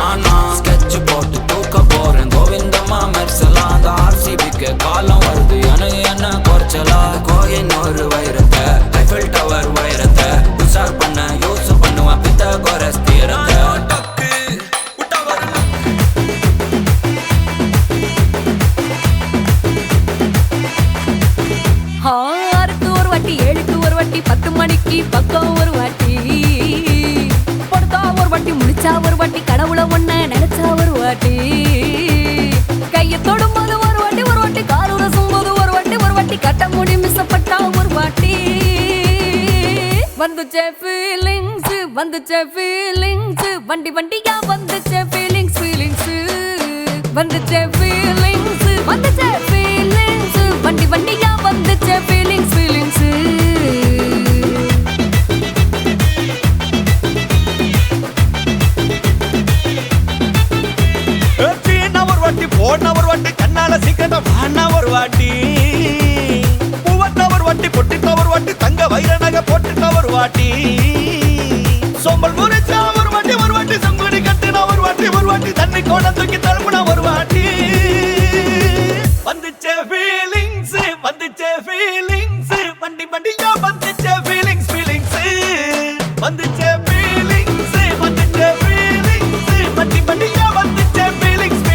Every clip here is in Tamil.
நானா ஸ்கெட்ச் போட்டு தூக்க போறேன் கோவிந்தம்மா மெர்சலா அந்த ஆர்சிபிக்கு காலம் வருது எனக்கு என்ன குறைச்சலா கோயின் ஒரு வைரத்தை ஐஃபில் டவர் வைரத்தை உஷார் பண்ண யூஸ் பண்ணுவேன் பித்தகோரஸ் தீரத்தை ஆறுக்கு ஒரு வாட்டி 7க்கு ஒரு வாட்டி 10 மணிக்கு பக்கம் ஒரு வாட்டி படுத்தா ஒரு வாட்டி முடிச்சா ஒரு வாட்டி கடவுளை ஒன்ன நினைச்சா ஒரு வாட்டி கையை தொடும்போது ஒரு வாட்டி கால் உரசும் போது ஒரு வாட்டி கட்ட முடி மிஸ்ஸப்பட்டா ஒரு வாட்டி வந்துச்சே ஃபீலிங்ஸ் வண்டி வண்டியா வந்துச்சே ஃபீலிங்ஸ் வந்துச்சே ஃபீலிங்ஸ் வண்டி வண்டியா வந்துச்சே ஃபீலிங்ஸ் ஒரு வாட்டி போன ஒரு வாட்டி கண்ணால சீக்கிரம் வாண்ணா ஒரு வாட்டி பூவட்ட ஒரு வாட்டி பொட்டிட்ட ஒரு வாட்டி தங்க வைர நகை போட்டுட்ட ஒரு வாட்டி சோம்பல் முறைச்சா ஒரு வாட்டி சங்குடி கட்டினா ஒரு வாட்டி தண்ணி கோண தூக்கி தழுப்புனா ஒரு வாட்டி வந்துச்சே ஃபீலிங்ஸ் வண்டி வண்டியா வந்துச்சே ஃபீலிங்ஸ் வந்துச்சே ஃபீலிங்ஸ் வண்டி வண்டியா வந்துச்சே ஃபீலிங்ஸ்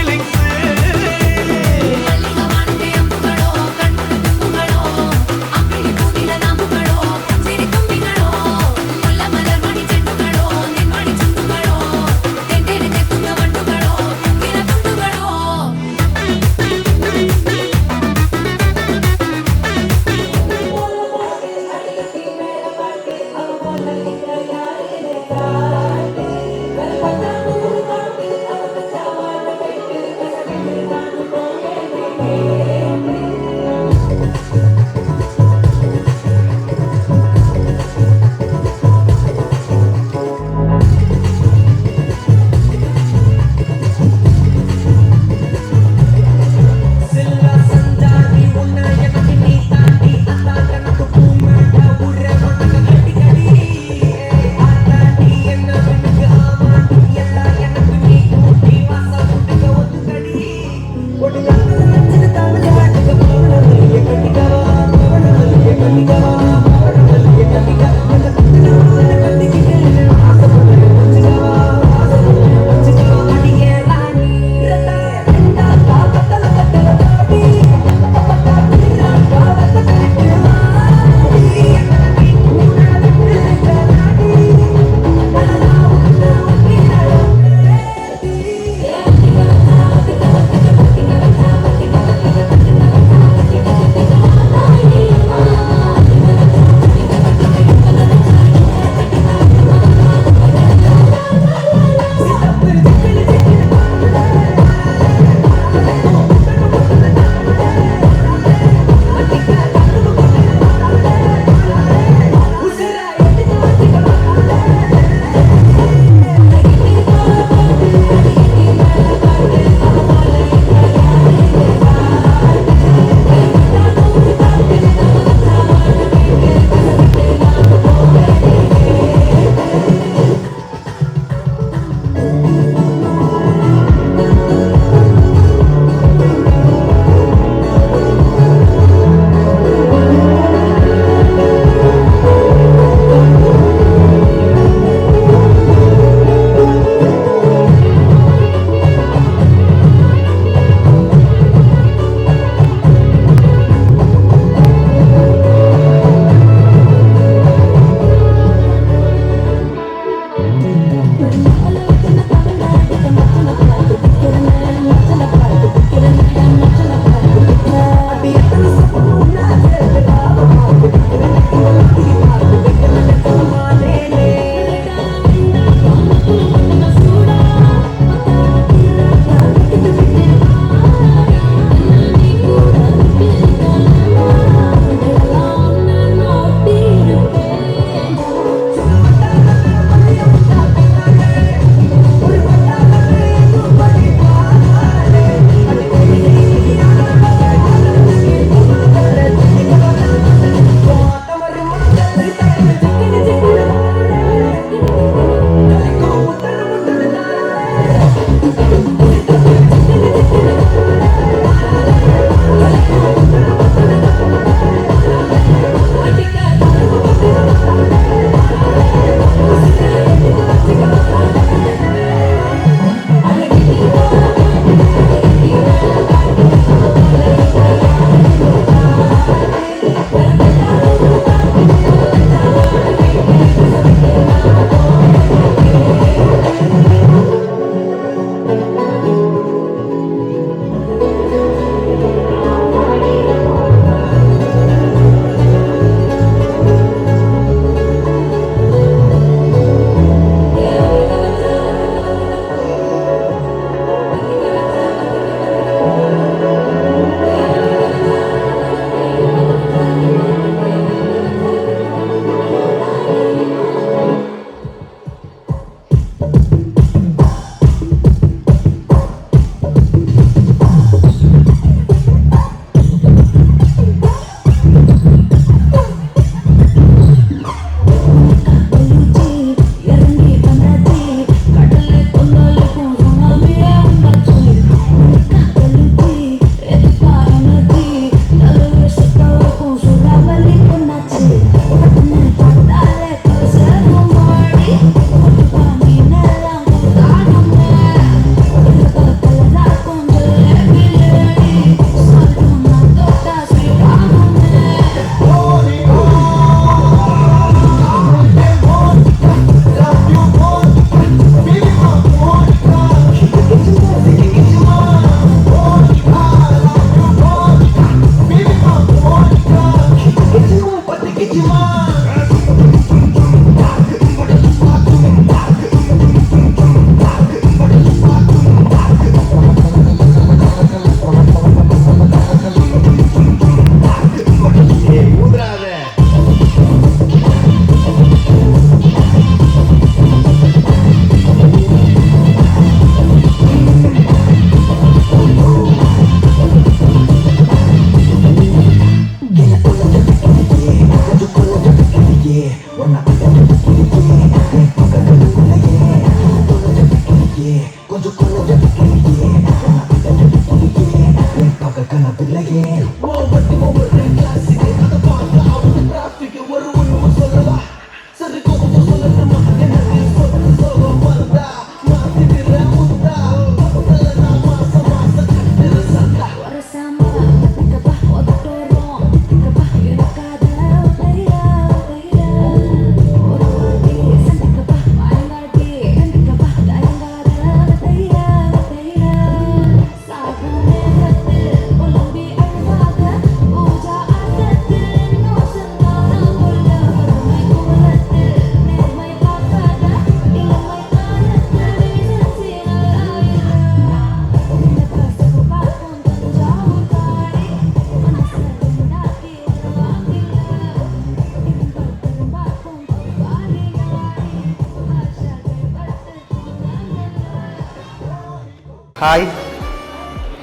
ஹாய்.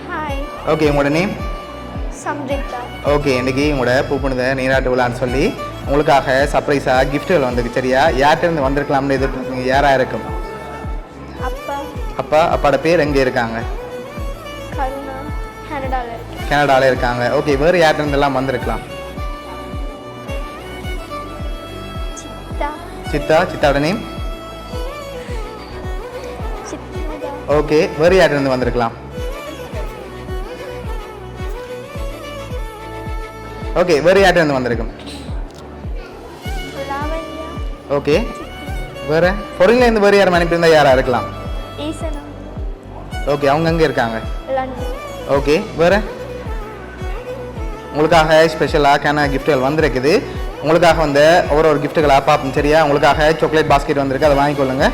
ஹாய், ஓகே, உங்களோட நேம்? சம்ரிதா. ஓகே, இன்றைக்கி உங்களோட பூப்புனித நீராட்டு விழான்னு சொல்லி உங்களுக்காக சர்ப்ரைஸாக கிஃப்ட்டுகள் வந்திருக்கு. சரியா? யார்கிட்டருந்து வந்திருக்கலாம்னு எதிர்பார்க்குறீங்க? யாராக இருக்கும்? அப்பா அப்பாவோட பேர் எங்கே இருக்காங்க? கருணா கனடாவில் இருக்கு. கனடாவில் இருக்காங்க. ஓகே, வேறு யார்கிட்டருந்தெல்லாம் வந்திருக்கலாம்? சித்தா சித்தாவோட நேம்? சித்மதா. ஓகே, வேறு யார்கிட்டருந்து வந்திருக்கலாம்? ஓகே, வேறு யார்கிட்டருந்து வந்திருக்கும்? லாவண்யா. ஓகே, வேறு ஃபாரின்லேருந்து வேறு யாரும் அனுப்பியிருந்தால் யாராக இருக்கலாம்? ஈசனா. ஓகே, அவங்க அங்கே இருக்காங்க. லண்டன். ஓகே, வேறு உங்களுக்காக ஸ்பெஷலாக கிஃப்ட்டுகள் வந்திருக்குது. உங்களுக்காக வந்து ஒரு கிஃப்ட்டுகளாக பார்ப்போம். சரியா? உங்களுக்காக சாக்லேட் பாஸ்கெட் வந்திருக்கு, அதை வாங்கிக்கொள்ளுங்க.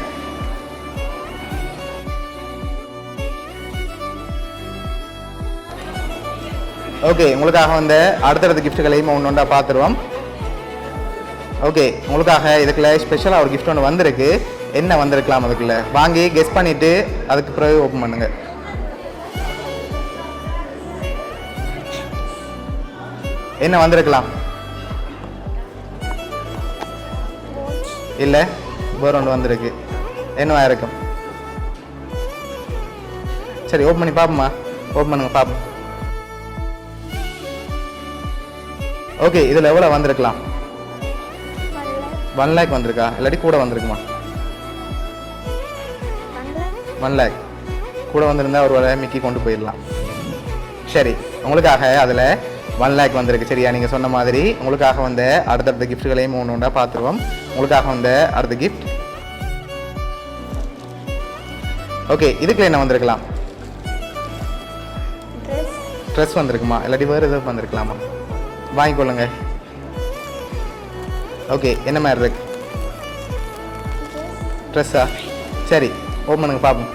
ஓகே, உங்களுக்காக வந்து அடுத்தடுத்த கிஃப்ட்டுகளையும் ஒன்று ஒன்றா பார்த்துருவோம். ஓகே, உங்களுக்காக இதுக்குள்ள ஸ்பெஷலாக ஒரு கிஃப்ட் ஒன்று வந்திருக்கு. என்ன வந்திருக்கலாம் அதுக்குள்ள? வாங்கி கெஸ் பண்ணிவிட்டு அதுக்கு பிறகு ஓப்பன் பண்ணுங்கள். என்ன வந்திருக்கலாம்? இல்லை, வேறு ஒன்று வந்திருக்கு. என்னவா இருக்கும்? சரி, ஓப்பன் பண்ணி பார்ப்போம்மா. ஓப்பன் பண்ணுங்க பார்ப்போம். ஓகே, இதில் எவ்வளோ வந்திருக்கலாம்? 1 லேக் வந்திருக்கா? இல்லாட்டி கூட வந்திருக்குமா? 1 லேக் கூட வந்திருந்தா ஒரு வேலை மிக்கி கொண்டு போயிடலாம். சரி, உங்களுக்காக அதில் 1 லேக் வந்திருக்கு. சரியா? நீங்கள் சொன்ன மாதிரி உங்களுக்காக வந்து அடுத்தடுத்த கிஃப்ட்டுகளையும் ஒன்று ஒன்றா பார்த்துருவோம். உங்களுக்காக வந்து அடுத்த கிஃப்ட். ஓகே, இதுக்குள்ள என்ன வந்திருக்கலாம்? ட்ரெஸ் வந்திருக்குமா? இல்லாட்டி வேறு எதுவும் வந்திருக்கலாமா? வாங்கிக்கொள்ளுங்க. ஓகே, என்ன மாதிரி இருக்கு? ட்ரெஸ்ஸா? சரி, ஓப்பன் பண்ணுங்க பார்ப்போம்.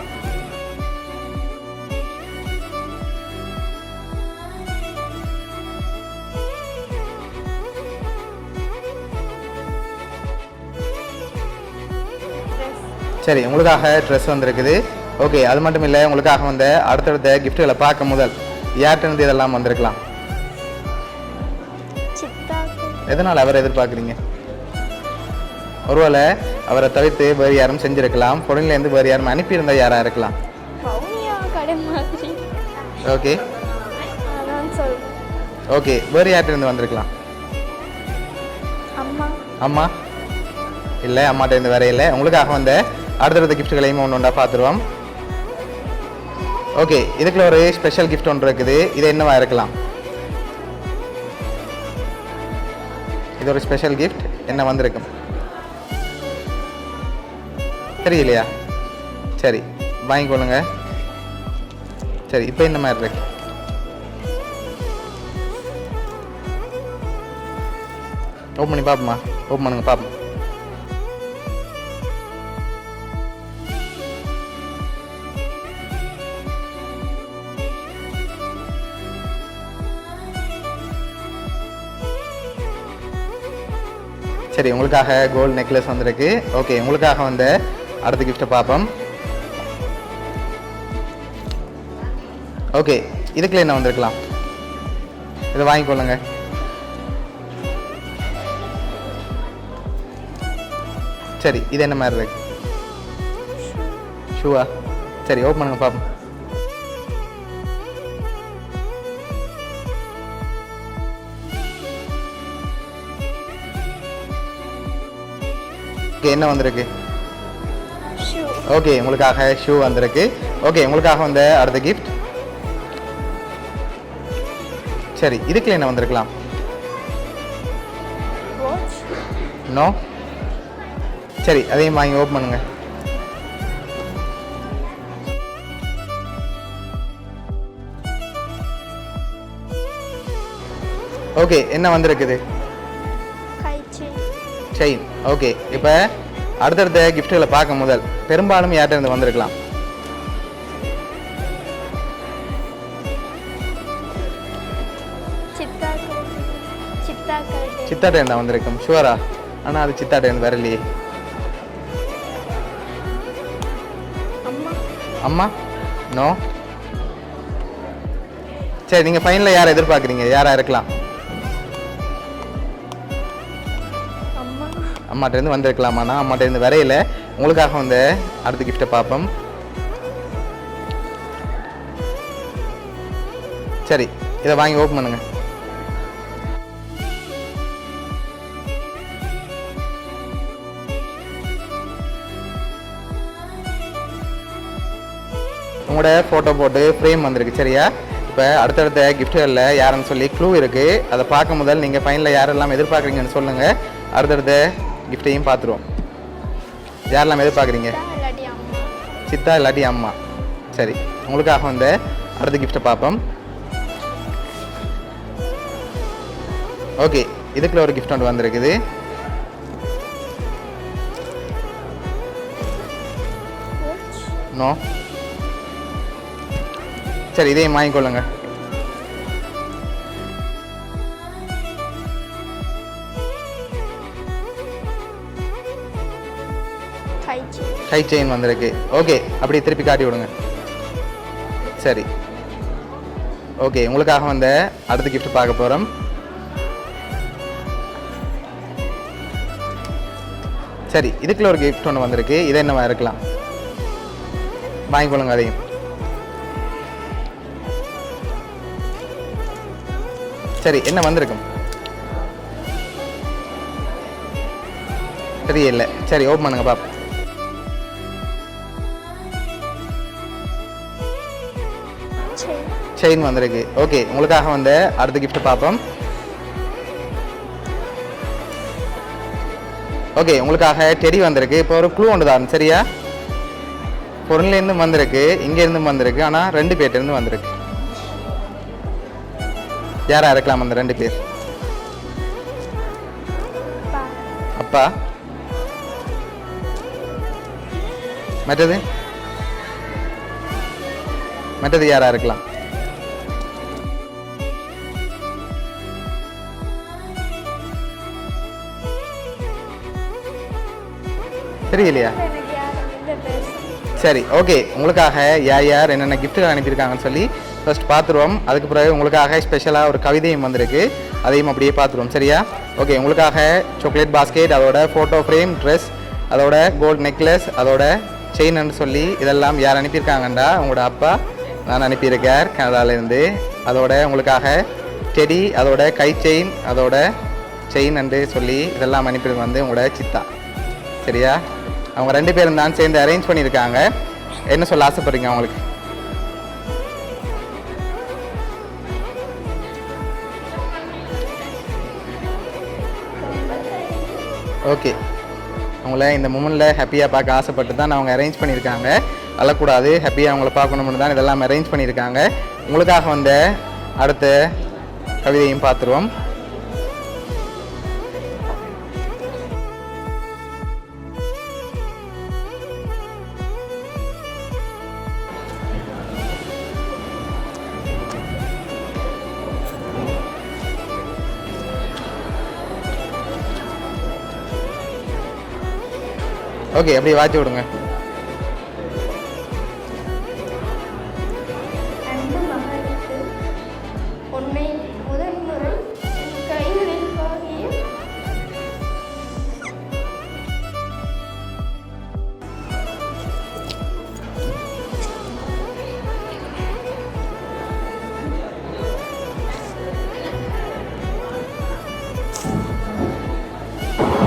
சரி, உங்களுக்காக ட்ரெஸ் வந்திருக்குது. ஓகே, அது மட்டும் இல்லை, உங்களுக்காக வந்து அடுத்தடுத்த கிஃப்ட்டுகளை பார்க்க முதல் யார்கிட்ட இதெல்லாம் வந்திருக்கலாம்? எதனால் அவரை எதிர்பார்க்குறீங்க? ஒருவேளை அவரை தவிர்த்து வேறு யாரும் செஞ்சுருக்கலாம். பொருளிலேருந்து வேறு யாரும் அனுப்பியிருந்தால் யாராக இருக்கலாம்? ஓகே ஓகே, வேறு யார்கிட்ட வந்திருக்கலாம்? அம்மா? இல்லை, அம்மாட்ட இருந்து வேற இல்லை. உங்களுக்காக வந்து அடுத்தடுத்த கிஃப்ட்டுகளையும் ஒன்று ஒன்றா பார்த்துருவோம். ஓகே, இதுக்குள்ள ஒரு ஸ்பெஷல் கிஃப்ட் ஒன்று இருக்குது. இது என்னவா இருக்கலாம்? இது ஒரு ஸ்பெஷல் கிஃப்ட். என்ன வந்திருக்கும்? தெரியலையா? சரி, வாங்கிக்கொள்ளுங்க. சரி, இப்போ இந்த மாதிரி இருக்கு. ஓப்பன் பண்ணி பார்ப்போமா? ஓப்பன் பண்ணுங்க பார்ப்போம். சரி, உங்களுக்காக கோல்டு நெக்லஸ் வந்திருக்கு. ஓகே, உங்களுக்காக வந்து அடுத்த கிஃப்ட்டை பார்ப்போம். ஓகே, இதுக்குள்ள என்ன வந்திருக்கலாம்? இதை வாங்கிக்கொள்ளுங்க. சரி, இது என்ன மாதிரி இருக்கு? ஷூவா? சரி, ஓப்பன் பண்ணுங்க பார்ப்போம். ஓகே, என்ன வந்திருக்கு? ஓகே, உங்களுக்காக ஷூ வந்திருக்கு. ஓகே, உங்களுக்காக வந்து அடுத்த கிஃப்ட். சரி, இதுக்குள்ள என்ன வந்திருக்கலாம்? நோ? சரி, அதையும் வாங்கி ஓப்பன் பண்ணுங்க. ஓகே, என்ன வந்திருக்குது? செயின். ஓகே, இப்போ அடுத்தடுத்த கிஃப்ட்டுகளை பார்க்க முதல் பெரும்பாலும் யார்கிட்ட இருந்து வந்திருக்கலாம்? சித்தாட்ட இருந்தா வந்திருக்கும். ஷுவரா? ஆனால் அது சித்தாட்ட இருந்து வரலையே. அம்மா? நோ? சரி, நீங்கள் ஃபைனலில் யாரை எதிர்பார்க்குறீங்க? யாராக இருக்கலாம்? அம்மா. அம்மாட்டேருந்து வந்திருக்கலாமாண்ணா? அம்மாட்டேருந்து வரையில உங்களுக்காக வந்து அடுத்த கிஃப்ட்டை பார்ப்போம். சரி, இதை வாங்கி ஓப்பன் பண்ணுங்க. உங்களோட ஃபோட்டோ போட்டு ஃப்ரேம் வந்திருக்கு. சரியா? இப்போ அடுத்தடுத்த கிஃப்ட்டுகளில் யாருன்னு சொல்லி க்ளூ இருக்குது. அதை பார்க்க முதல் நீங்கள் ஃபைனலில் யாரெல்லாம் எதிர்பார்க்குறீங்கன்னு சொல்லுங்கள். அடுத்தடுத்த கிஃப்ட்டையும் பார்த்துருவோம். யாரெல்லாம் எதிர்பார்க்குறீங்க? இல்லாட்டி அம்மா. சித்தா இல்லாட்டி அம்மா. சரி, உங்களுக்காக வந்து அடுத்த கிஃப்ட்டை பார்ப்போம். ஓகே, இதுக்குள்ள ஒரு கிஃப்ட் ஒன்று வந்திருக்குது. நோ. சரி, இதையும் வாங்கிக்கொள்ளுங்க. கை செயின் வந்திருக்கு. ஓகே, அப்படியே திருப்பி காட்டி விடுங்க. சரி, ஓகே, உங்களுக்காக வந்து அடுத்த கிஃப்ட் பார்க்க போகிறோம். சரி, இதுக்குள்ள ஒரு கிஃப்ட் ஒன்று வந்திருக்கு. இதை என்னவா இருக்கலாம்? வாங்கிக்கொள்ளுங்க அதையும். சரி, என்ன வந்திருக்கும்? தெரியல. சரி, ஓப்பன் பண்ணுங்க பாப்போம். செயின் வந்திருக்கு. ஓகே, உங்களுக்காக வந்து அடுத்த கிஃப்ட் பார்ப்போம். ஓகே, உங்களுக்காக டெடி வந்திருக்கு. இப்போ ஒரு க்ளூ ஒன்று தான். சரியா? பொருள்லேருந்து வந்திருக்கு, இங்கேருந்து வந்திருக்கு, ஆனால் 2 பேர்ட்டேருந்து வந்திருக்கு. யாரா இருக்கலாம் அந்த 2 பேர்? அப்பா. மற்றது யாரா இருக்கலாம்? தெரியலையா? சரி, ஓகே, உங்களுக்காக யார் யார் என்னென்ன கிஃப்ட்டுகள் அனுப்பியிருக்காங்கன்னு சொல்லி ஃபர்ஸ்ட் பார்த்துருவோம். அதுக்கு பிறகு உங்களுக்காக ஸ்பெஷலாக ஒரு கவிதையும் வந்திருக்கு. அதையும் அப்படியே பார்த்துருவோம். சரியா? ஓகே, உங்களுக்காக சாக்லேட் பாஸ்கெட், அதோட ஃபோட்டோ ஃப்ரேம், ட்ரெஸ், அதோட கோல்டு நெக்லஸ், அதோட செயின்னு சொல்லி இதெல்லாம் யார் அனுப்பியிருக்காங்கண்டா உங்களோட அப்பா நான் அனுப்பியிருக்கார் கனடாலேருந்து. அதோட உங்களுக்காக டெடி, அதோட கை செயின், அதோட செயின் சொல்லி இதெல்லாம் அனுப்பியிருக்க வந்து உங்களோட சித்தா. சரியா? அவங்க 2 பேரும் தான் சேர்ந்து அரேஞ்ச் பண்ணியிருக்காங்க. என்ன சொல்ல ஆசைப்படுறீங்க அவங்களுக்கு? ஓகே, அவங்கள இந்த மூமெண்ட்டில் ஹாப்பியாக பார்க்க ஆசைப்பட்டு தான் அவங்க அரேஞ்ச் பண்ணியிருக்காங்க. அழக்கூடாது, ஹாப்பியாக அவங்கள பார்க்கணும்னு தான் இதெல்லாம் அரேஞ்ச் பண்ணியிருக்காங்க. உங்களுக்காக வந்த அடுத்த கவிதையும் பார்த்துருவோம். ஓகே, அப்படியே வாட்சி விடுங்க. அன்பு மகளுக்கு உன்னை முதல் முறை கைகளில் வாங்கிய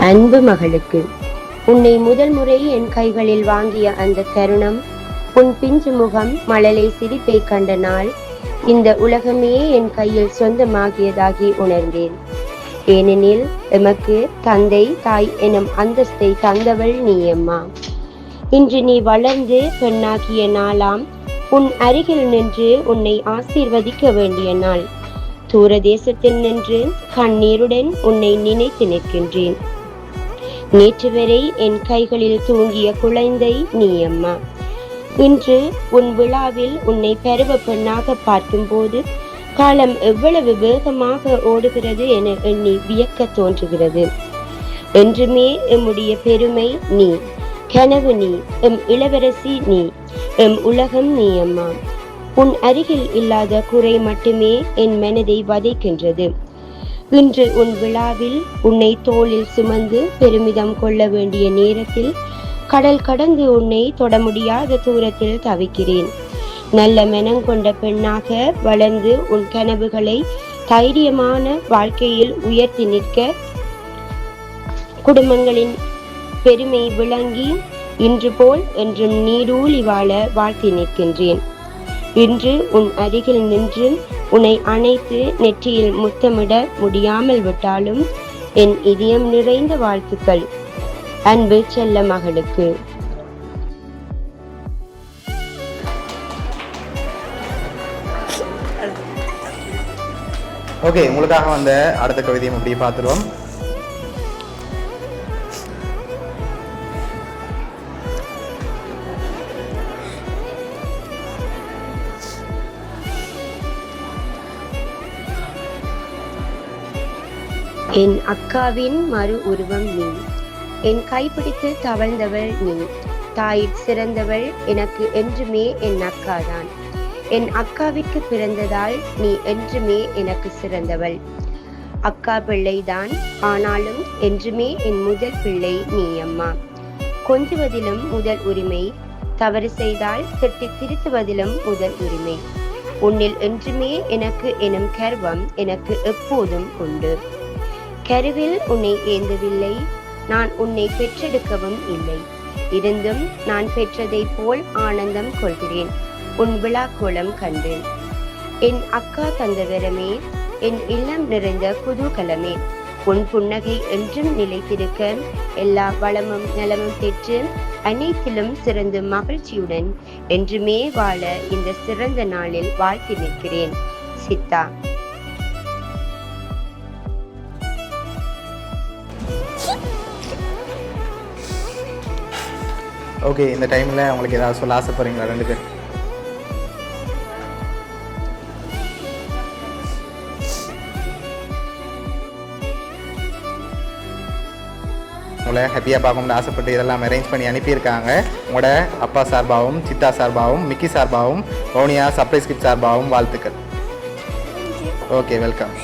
அன்பு மகளுக்கு உன்னை முதல் முறை என் கைகளில் வாங்கிய அந்த தருணம், உன் பிஞ்சு முகம் மழலை சிரிப்பை கண்ட நாள், இந்த உலகமே என் கையில் சொந்தமாகியதாகி உணர்ந்தேன். ஏனெனில் எமக்கு தந்தை தாய் எனும் அந்தஸ்தை தந்தவள் நீ அம்மா. இன்று நீ வளர்ந்து பெண்ணாகிய நாளாம், உன் அருகில் நின்று உன்னை ஆசீர்வதிக்க வேண்டிய நாள். தூர தேசத்தில் நின்று கண்ணீருடன் உன்னை நினைத்து நிற்கின்றேன். நேற்று வரை என் கைகளில் தூங்கிய குழந்தை நீ அம்மா. இன்று உன் விழாவில் உன்னை பருவ பெண்ணாக பார்க்கும்போது காலம் எவ்வளவு வேகமாக ஓடுகிறது என எண்ணி வியக்க தோன்றுகிறது. என்றுமே எம்முடைய பெருமை நீ, கனவு நீ, எம் இளவரசி நீ, எம் உலகம் நீ அம்மா. உன் அருகில் இல்லாத குறை மட்டுமே என் மனதை வதைக்கின்றது. இன்று உன் விழாவில் உன்னை தோளில் சுமந்து பெருமிதம் கொள்ள வேண்டிய நேரத்தில் கடல் கடந்து உன்னை தொட முடியாத தூரத்தில் தவிக்கிறேன். நல்ல மனங்கொண்ட பெண்ணாக வளர்ந்து உன் கனவுகளை தைரியமான வாழ்க்கையில் உயர்த்தி நிற்க குடும்பங்களின் பெருமை விளங்கி இன்று போல் என்றும் நீடூழி வாழ வாழ்த்தி நிற்கின்றேன். இன்று உன் அருகில் நின்று உன்னை அணைத்து நெற்றியில் முத்தமிட முடியாமல் விட்டாலும் என் இதயம் நிறைந்த வாழ்த்துக்கள் அன்பு செல்ல மகளுக்கு. ஓகே, உங்களுக்காக வந்த அடுத்த கவிதையும் அப்படியே பார்த்துருவோம். என் அக்காவின் மறு உருவம் நீ, என் கைப்பிடித்து தவழ்ந்தவள் நீ, தாயிற் சிறந்தவள் எனக்கு என்றுமே என் அக்காதான். என் அக்காவிற்கு பிறந்ததால் நீ என்றுமே எனக்கு சிறந்தவள். அக்கா பிள்ளைதான், ஆனாலும் என்றுமே என் முதல் பிள்ளை நீ அம்மா. கொஞ்சுவதிலும் முதல் உரிமை, தவறு செய்தால் திட்டி திருத்துவதிலும் முதல் உரிமை. உன்னில் என்றுமே எனக்கு எனும் கர்வம் எனக்கு எப்போதும் உண்டு. கருவில் உன்னை ஏந்தவில்லை, நான் உன்னை பெற்றெடுக்கவும் இல்லை. இருந்தும் நான் பெற்றதை போல் ஆனந்தம் கொள்கிறேன் உன் விழாக்கோலம் கண்டு. என் அக்கா தந்த வரமே, என் இல்லம் நிறைந்த குதூகலமே, உன் புன்னகை என்றும் நிலைத்திருக்க, எல்லா வளமும் நலமும் பெற்று அனைத்திலும் சிறந்து மகிழ்ச்சியுடன் என்றுமே வாழ இந்த சிறந்த நாளில் வாழ்த்தி நிற்கிறேன். சித்தா. ஓகே, இந்த டைமில் உங்களுக்கு ஏதாவது சொல்ல ஆசைப்படுறீங்களா ரெண்டு பேர்? உங்களை ஹாப்பியாக பார்க்கணும்னு ஆசைப்பட்டு இதெல்லாம் அரேஞ்ச் பண்ணி அனுப்பியிருக்காங்க. உங்களோட அப்பா சார்பாகவும், சித்தா சார்பாகவும், மிக்கி சார்பாகவும், வவுனியா சர்ப்ரைஸ் கிஃப்ட் சார்பாகவும் வாழ்த்துக்கள். Okay, welcome.